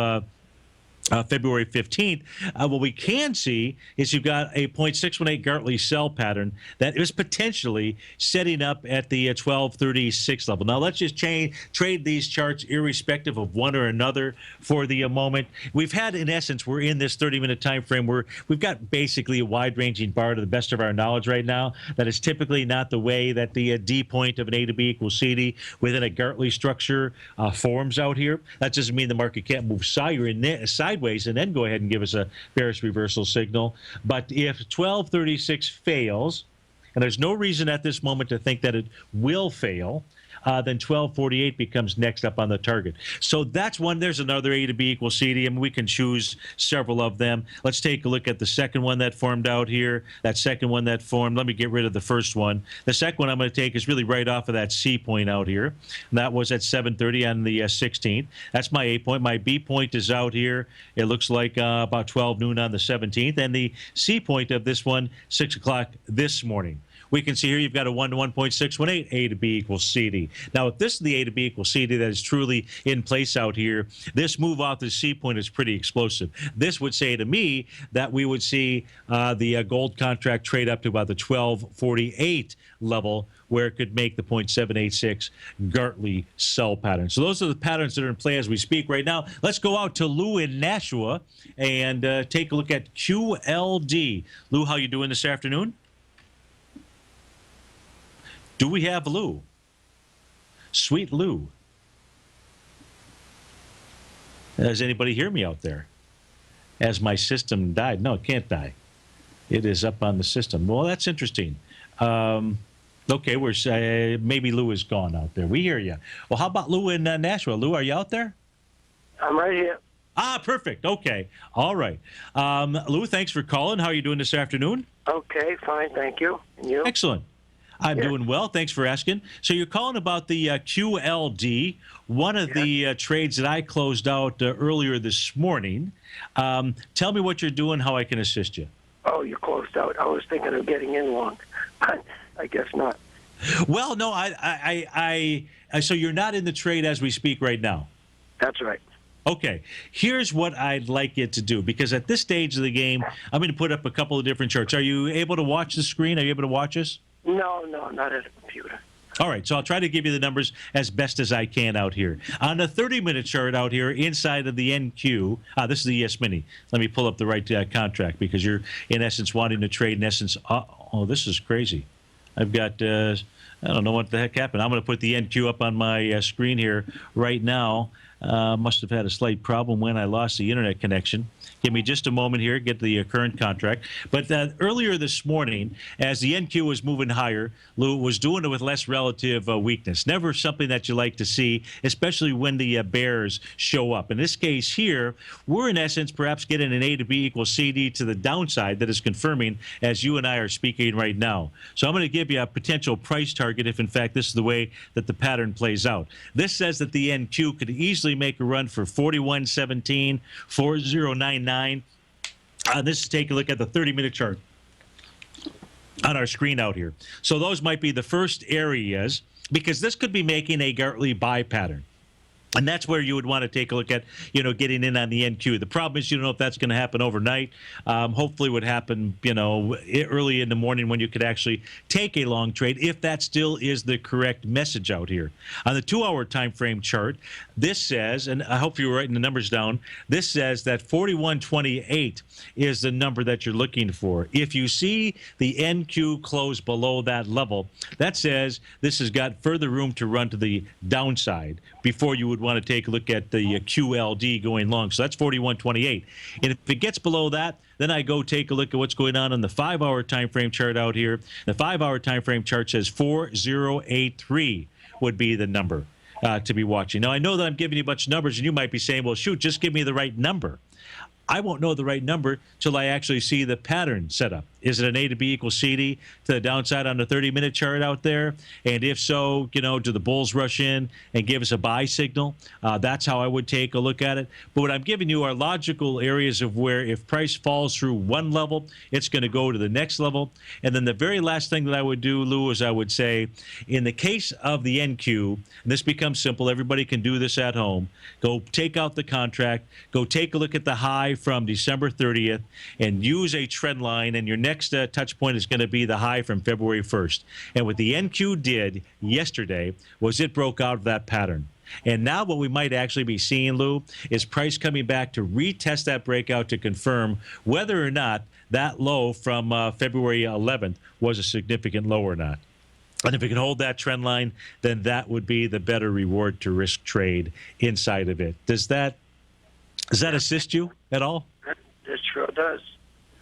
S2: February 15th, what we can see is you've got a 0.618 Gartley sell pattern that is potentially setting up at the 1236 level. Now, let's just trade these charts irrespective of one or another for the moment. We've had, in essence, we're in this 30-minute time frame where we've got basically a wide-ranging bar to the best of our knowledge right now. That is typically not the way that the D point of an A to B equals CD within a Gartley structure forms out here. That doesn't mean the market can't move sideways and then go ahead and give us a bearish reversal signal. But if 1236 fails, and there's no reason at this moment to think that it will fail, then 1248 becomes next up on the target. So that's one. There's another A to B equals CD, and we can choose several of them. Let's take a look at the second one that formed out here. That second one that formed, let me get rid of the first one. The second one I'm going to take is really right off of that C point out here. And that was at 7:30 on the 16th. That's my A point. My B point is out here. It looks like about 12 noon on the 17th. And the C point of this one, 6 o'clock this morning. We can see here you've got a 1 to 1.618 A to B equals CD. Now, if this is the A to B equals CD that is truly in place out here, this move off the C point is pretty explosive. This would say to me that we would see the gold contract trade up to about the 1248 level, where it could make the 0.786 Gartley sell pattern. So those are the patterns that are in play as we speak right now. Let's go out to Lou in Nashua and take a look at QLD. Lou, how you doing this afternoon? Do we have Lou? Sweet Lou. Does anybody hear me out there? As my system died. No, it can't die. It is up on the system. Well, that's interesting. Okay, maybe Lou is gone out there. We hear you. Well, how about Lou in Nashua? Lou, are you out there?
S6: I'm right here.
S2: Ah, perfect. Okay. All right. Lou, thanks for calling. How are you doing this afternoon?
S6: Okay, fine, thank you. And you?
S2: Excellent. I'm doing well. Thanks for asking. So you're calling about the QLD, one of the trades that I closed out earlier this morning. Tell me what you're doing, how I can assist you.
S6: Oh, you closed out. I was thinking of getting in long, but I guess not.
S2: Well, no, so you're not in the trade as we speak right now?
S6: That's right.
S2: Okay, here's what I'd like you to do, because at this stage of the game, I'm going to put up a couple of different charts. Are you able to watch the screen? Are you able to watch us?
S6: No, not at a computer.
S2: All right, so I'll try to give you the numbers as best as I can out here. On the 30-minute chart out here inside of the NQ, this is the ES Mini. Let me pull up the right contract, because you're, in essence, wanting to trade, in essence, oh, this is crazy. I've got, I don't know what the heck happened. I'm going to put the NQ up on my screen here right now. Must have had a slight problem when I lost the internet connection. Give me just a moment here, get the current contract. But earlier this morning, as the NQ was moving higher, Lou was doing it with less relative weakness. Never something that you like to see, especially when the bears show up. In this case here, we're in essence perhaps getting an A to B equals CD to the downside that is confirming as you and I are speaking right now. So I'm going to give you a potential price target if, in fact, this is the way that the pattern plays out. This says that the NQ could easily make a run for 41.17, 4099. This is take a look at the 30-minute chart on our screen out here. So those might be the first areas, because this could be making a Gartley buy pattern. And that's where you would want to take a look at, getting in on the NQ. The problem is you don't know if that's going to happen overnight. Hopefully it would happen, early in the morning when you could actually take a long trade, if that still is the correct message out here. On the 2-hour time frame chart, this says, and I hope you were writing the numbers down, this says that 41.28 is the number that you're looking for. If you see the NQ close below that level, that says this has got further room to run to the downside before you would want to take a look at the QLD going long. So that's 41.28. And if it gets below that, then I go take a look at what's going on the 5-hour time frame chart out here. The 5-hour time frame chart says 4083 would be the number to be watching. Now, I know that I'm giving you a bunch of numbers, and you might be saying, well, shoot, just give me the right number. I won't know the right number till I actually see the pattern set up. Is it an A to B equals CD to the downside on the 30-minute chart out there? And if so, do the bulls rush in and give us a buy signal? That's how I would take a look at it. But what I'm giving you are logical areas of where if price falls through one level, it's going to go to the next level. And then the very last thing that I would do, Lou, is I would say, in the case of the NQ, and this becomes simple, everybody can do this at home, go take out the contract, go take a look at the high from December 30th, and use a trend line, and your next touch point is going to be the high from February 1st. And what the NQ did yesterday was it broke out of that pattern. And now what we might actually be seeing, Lou, is price coming back to retest that breakout to confirm whether or not that low from February 11th was a significant low or not. And if it can hold that trend line, then that would be the better reward to risk trade inside of it. Does that assist you at all?
S6: It sure does.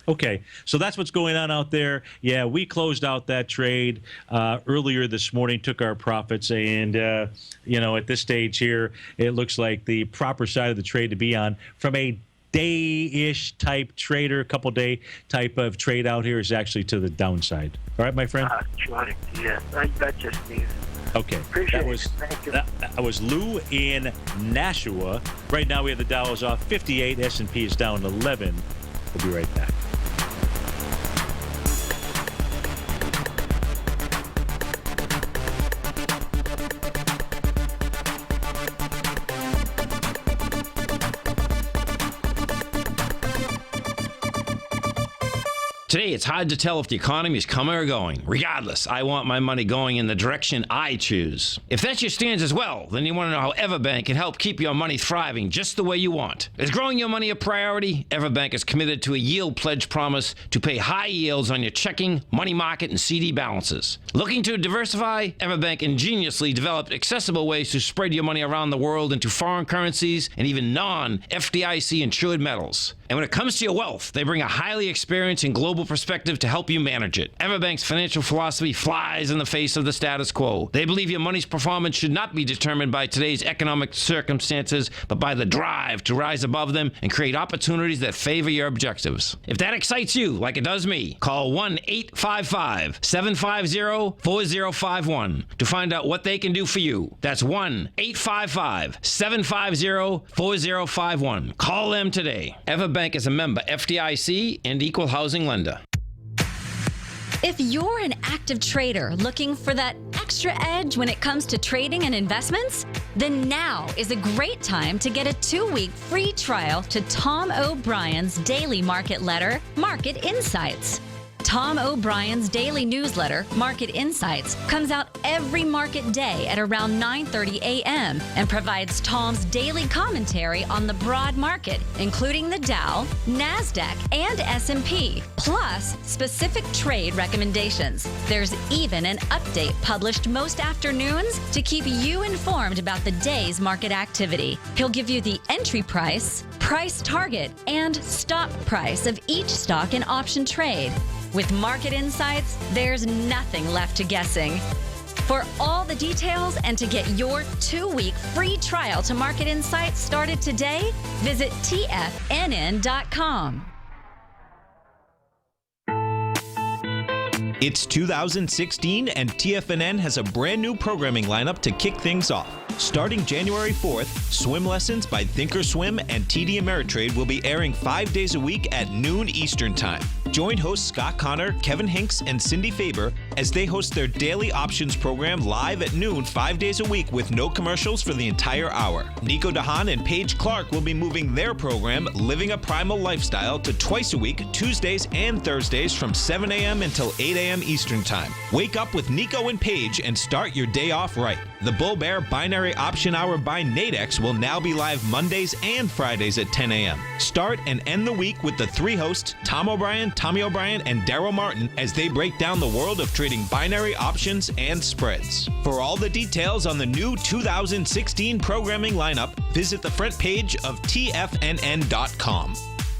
S2: Okay, so that's what's going on out there. Yeah, we closed out that trade earlier this morning, took our profits, and, at this stage here, it looks like the proper side of the trade to be on from a day-ish type trader, couple-day type of trade out here is actually to the downside. All right, my friend?
S6: Sure. Yes, that just means.
S2: Okay.
S6: Appreciate it. Thank you.
S2: That was Lou in Nashua. Right now we have the Dow is off 58, S&P is down 11. We'll be right back.
S7: Today, it's hard to tell if the economy is coming or going. Regardless, I want my money going in the direction I choose. If that's your stance as well, then you want to know how Everbank can help keep your money thriving just the way you want. Is growing your money a priority? Everbank is committed to a yield pledge promise to pay high yields on your checking, money market, and CD balances. Looking to diversify? Everbank ingeniously developed accessible ways to spread your money around the world into foreign currencies and even non-FDIC insured metals. And when it comes to your wealth, they bring a highly experienced and global perspective to help you manage it. Everbank's financial philosophy flies in the face of the status quo. They believe your money's performance should not be determined by today's economic circumstances, but by the drive to rise above them and create opportunities that favor your objectives. If that excites you, like it does me, call 1-855-750-4051 to find out what they can do for you. That's 1-855-750-4051. Call them today. Everbank is a member FDIC and equal housing lender.
S5: If you're an active trader looking for that extra edge when it comes to trading and investments, then now is a great time to get a 2-week free trial to Tom O'Brien's daily market letter, Market Insights. Tom O'Brien's daily newsletter, Market Insights, comes out every market day at around 9:30 a.m. and provides Tom's daily commentary on the broad market, including the Dow, NASDAQ, and S&P, plus specific trade recommendations. There's even an update published most afternoons to keep you informed about the day's market activity. He'll give you the entry price, price target, and stop price of each stock and option trade. With Market Insights, there's nothing left to guessing. For all the details and to get your 2-week free trial to Market Insights started today, visit TFNN.com.
S3: It's 2016, and TFNN has a brand new programming lineup to kick things off. Starting January 4th, Swim Lessons by Thinkorswim and TD Ameritrade will be airing 5 days a week at noon Eastern Time. Join hosts Scott Connor, Kevin Hinks, and Cindy Faber as they host their daily options program live at noon 5 days a week with no commercials for the entire hour. Nico DeHaan and Paige Clark will be moving their program, Living a Primal Lifestyle, to twice a week, Tuesdays and Thursdays from 7 a.m. until 8 a.m. Eastern Time. Wake up with Nico and Paige and start your day off right. The Bull Bear Binary Option Hour by Nadex will now be live Mondays and Fridays at 10 a.m. Start and end the week with the 3 hosts, Tom O'Brien, Tommy O'Brien, and Daryl Martin, as they break down the world of trading binary options and spreads. For all the details on the new 2016 programming lineup, visit the front page of TFNN.com.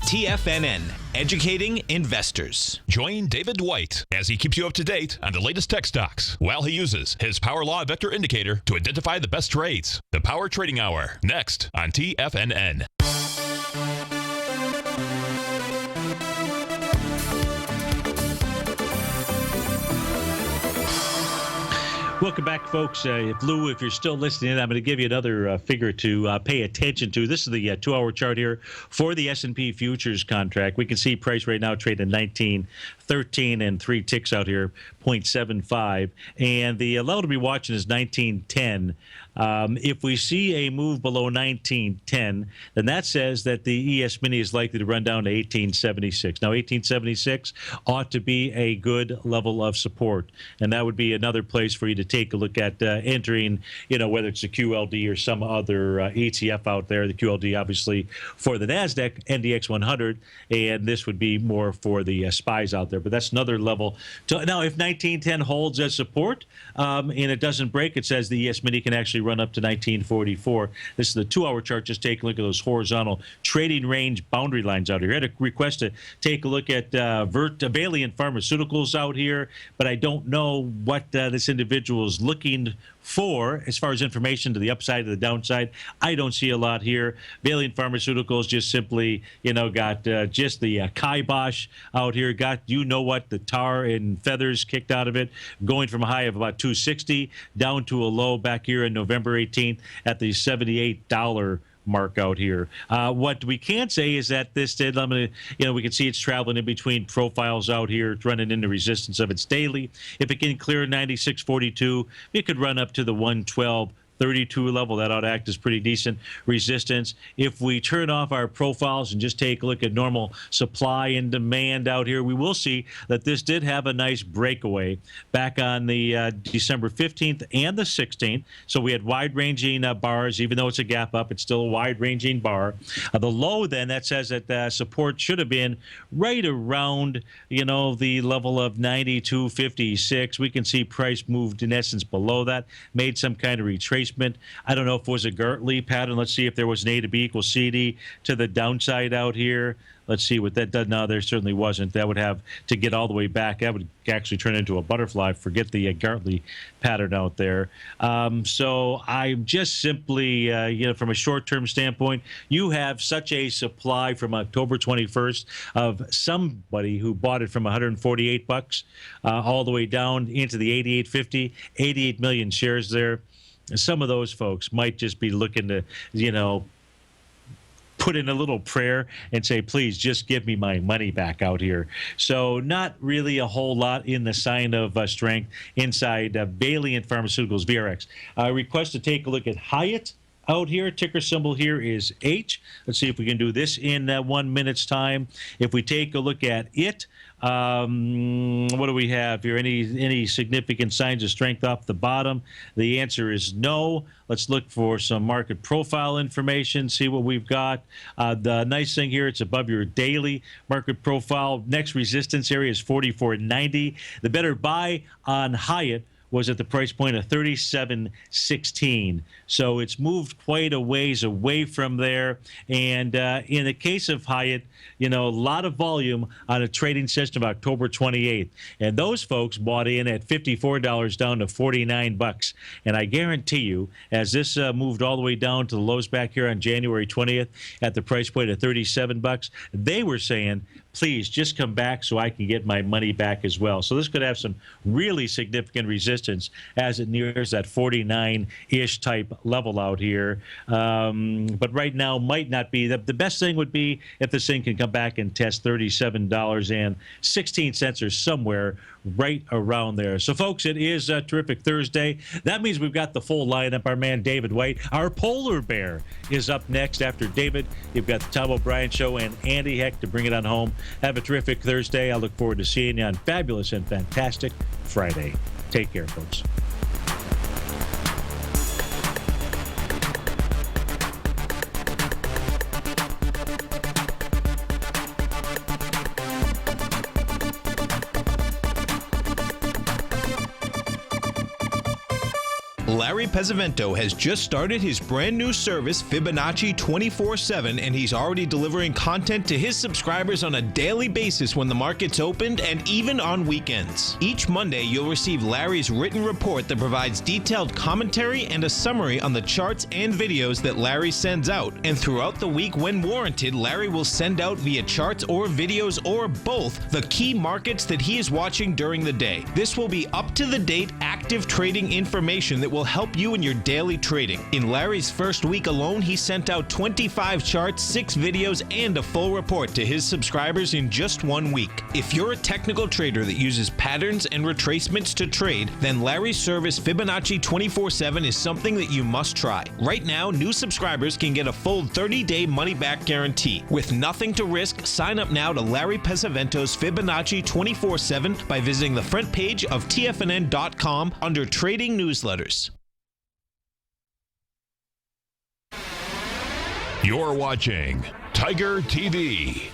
S3: TFNN, educating investors.
S1: Join David White as he keeps you up to date on the latest tech stocks while he uses his Power Law Vector Indicator to identify the best trades. The Power Trading Hour, next on TFNN.
S2: Welcome back, folks. Lou, if you're still listening, I'm going to give you another figure to pay attention to. This is the 2-hour chart here for the S&P futures contract. We can see price right now trading 19.13 and 3 ticks out here, 0.75. And the level to be watching is 19.10. If we see a move below 19.10, then that says that the ES Mini is likely to run down to 18.76. Now, 18.76 ought to be a good level of support, and that would be another place for you to take a look at entering, whether it's a QLD or some other ETF out there. The QLD, obviously, for the NASDAQ, NDX 100, and this would be more for the SPYs out there. But that's another level. Now, if 19.10 holds as support and it doesn't break, it says the ES Mini can actually run up to 1944. This is the 2-hour chart. Just take a look at those horizontal trading range boundary lines out here. I had a request to take a look at Valiant Pharmaceuticals out here, but I don't know what this individual is looking for as far as information to the upside or the downside. I don't see a lot here. Valiant Pharmaceuticals just simply, got just the kibosh out here. Got, the tar and feathers kicked out of it, going from a high of about 260 down to a low back here in November 18th at the $78 mark out here. What we can say is that this did, we can see it's traveling in between profiles out here. It's running into resistance of its daily. If it can clear 96.42, it could run up to the 112.32 level. That ought to act as pretty decent resistance. If we turn off our profiles and just take a look at normal supply and demand out here, we will see that this did have a nice breakaway back on the December 15th and the 16th. So we had wide-ranging bars. Even though it's a gap up, it's still a wide-ranging bar. The low, then, that says that support should have been right around, the level of 92.56. We can see price moved, in essence, below that, made some kind of retracement. I don't know if it was a Gartley pattern. Let's see if there was an A to B equals CD to the downside out here. Let's see what that does. No, there certainly wasn't. That would have to get all the way back. That would actually turn into a butterfly. Forget the Gartley pattern out there. So I'm just simply, from a short-term standpoint, you have such a supply from October 21st of somebody who bought it from $148 all the way down into the $88.50, 88 million shares there. Some of those folks might just be looking to, put in a little prayer and say, please just give me my money back out here. So not really a whole lot in the sign of strength inside Valiant Pharmaceuticals, VRX. I request to take a look at Hyatt out here. Ticker symbol here is H. Let's see if we can do this in 1 minute's time. If we take a look at it, what do we have here? Any significant signs of strength off the bottom? The answer is no. Let's look for some market profile information, see what we've got. The nice thing here, it's above your daily market profile. Next resistance area is 44.90. The better buy on Hyatt was at the price point of 37.16. So it's moved quite a ways away from there. And in the case of Hyatt, a lot of volume on a trading session of October 28th. And those folks bought in at $54 down to $49. And I guarantee you, as this moved all the way down to the lows back here on January 20th at the price point of $37, they were saying, please just come back so I can get my money back as well. So this could have some really significant resistance as it nears that 49-ish type level out here. But right now might not be. The best thing would be if this thing can come back and test $37.16 or somewhere right around there. So, folks, it is a terrific Thursday. That means we've got the full lineup. Our man David White, our polar bear, is up next. After David, you've got the Tom O'Brien Show and Andy Heck to bring it on home. Have a terrific Thursday. I look forward to seeing you on fabulous and fantastic Friday. Take care, folks.
S3: Larry Pesavento has just started his brand new service, Fibonacci 24/7, and he's already delivering content to his subscribers on a daily basis when the market's opened and even on weekends. Each Monday, you'll receive Larry's written report that provides detailed commentary and a summary on the charts and videos that Larry sends out. And throughout the week, when warranted, Larry will send out via charts or videos or both the key markets that he is watching during the day. This will be up-to-the-date, active effective trading information that will help you in your daily trading. In Larry's first week alone, he sent out 25 charts, 6 videos, and a full report to his subscribers in just 1 week. If you're a technical trader that uses patterns and retracements to trade, then Larry's service Fibonacci 24/7 is something that you must try. Right now, new subscribers can get a full 30-day money-back guarantee. With nothing to risk, sign up now to Larry Pesavento's Fibonacci 24/7 by visiting the front page of TFNN.com under Trading Newsletters.
S1: You're watching Tiger TV.